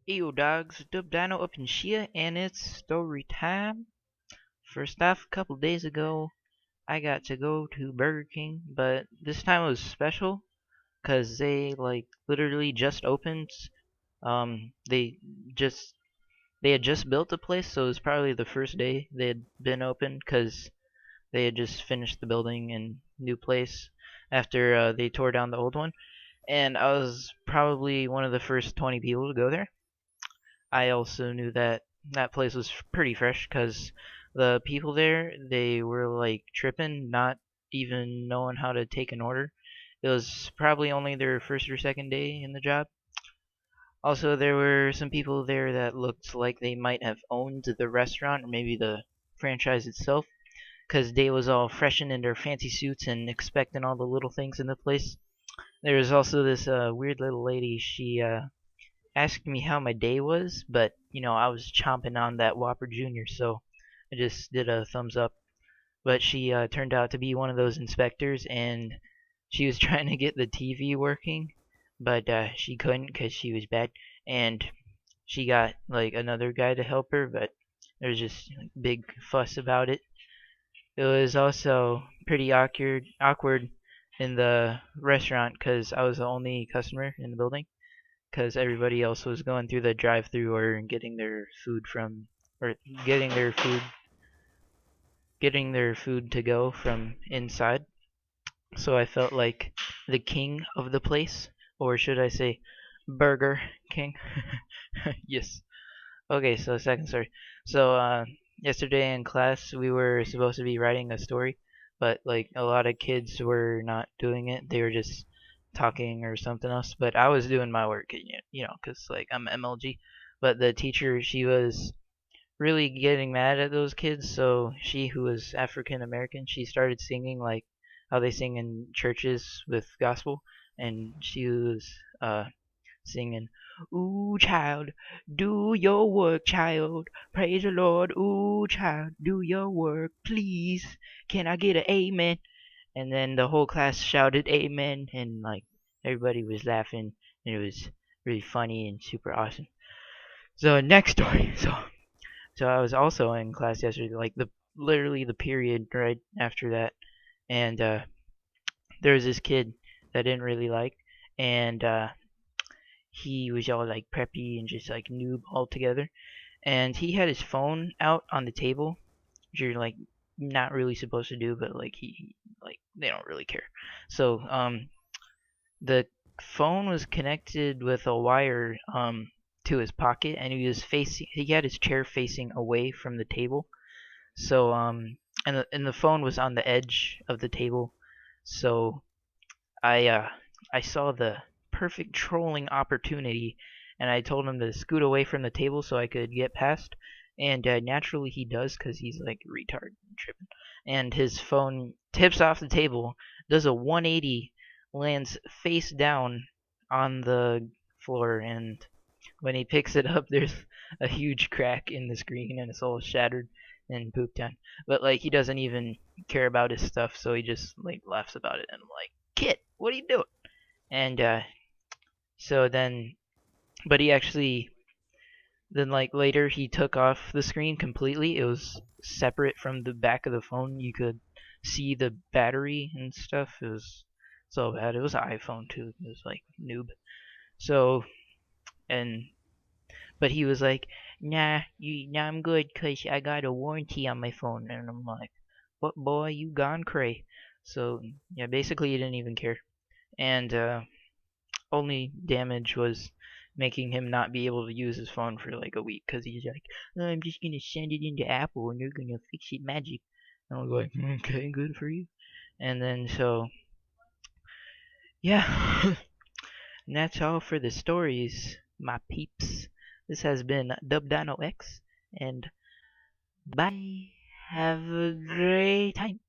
Eyo dogs, Dub Dino up in Shia, and it's story time. First off, a couple days ago, I got to go to Burger King, but this time it was special because they literally just opened. They just they had just built the place, so it was probably the first day they had been open because they had just finished the building and new place after they tore down the old one. And I was probably one of the first 20 people to go there. I also knew that that place was pretty fresh because the people there, they were tripping, not even knowing how to take an order. It was probably only their first or second day in the job. Also, there were some people there that looked like they might have owned the restaurant or maybe the franchise itself because they was all freshened in their fancy suits and expecting all the little things in the place. There was also this weird little lady. She asked me how my day was, but I was chomping on that Whopper Jr., so I just did a thumbs up. But she turned out to be one of those inspectors, and she was trying to get the TV working, but she couldn't because she was bad, and she got another guy to help her, but there was just big fuss about it. It was also pretty awkward in the restaurant because I was the only customer in the building because everybody else was going through the drive-through or getting their food from or getting their food to go from inside. So I felt like the king of the place, or should I say Burger King? Yes. Okay, so second story. So yesterday in class we were supposed to be writing a story, but a lot of kids were not doing it. They were just talking or something else. But I was doing my work, cause I'm MLG. But the teacher, she was really getting mad at those kids. So she, who was African American, she started singing like how they sing in churches with gospel, and she was singing, "Ooh, child, do your work, child. Praise the Lord. Ooh, child, do your work, please. Can I get an amen?" And then the whole class shouted amen, and everybody was laughing, and it was really funny and super awesome. So next story. So I was also in class yesterday, literally the period right after that, and there was this kid that I didn't really like, and he was all preppy and just noob altogether. And he had his phone out on the table, which you're not really supposed to do, but he they don't really care. So the phone was connected with a wire to his pocket, and he had his chair facing away from the table. So and the phone was on the edge of the table. So I uh I saw the perfect trolling opportunity, and I told him to scoot away from the table so I could get past. And naturally he does because he's retard and tripping. And his phone tips off the table, does a 180, lands face down on the floor, and when he picks it up, there's a huge crack in the screen and it's all shattered and pooped on. But he doesn't even care about his stuff, so he just laughs about it, and I'm like, "Kid, what are you doing?" And so then, but he actually then later he took off the screen completely. It was separate from the back of the phone. You could see the battery and stuff. It was so bad. It was an iPhone too. It was noob. So and but he was like, nah, I'm good 'cause I got a warranty on my phone. And I'm like, what, boy, you gone cray. So yeah, basically he didn't even care. And only damage was making him not be able to use his phone for a week because he's like, "Oh, I'm just gonna send it into Apple and they're gonna fix it magic." And I was like, okay, good for you. And then so yeah, and that's all for the stories, my peeps. This has been Dub Dino X, and bye. Have a great time.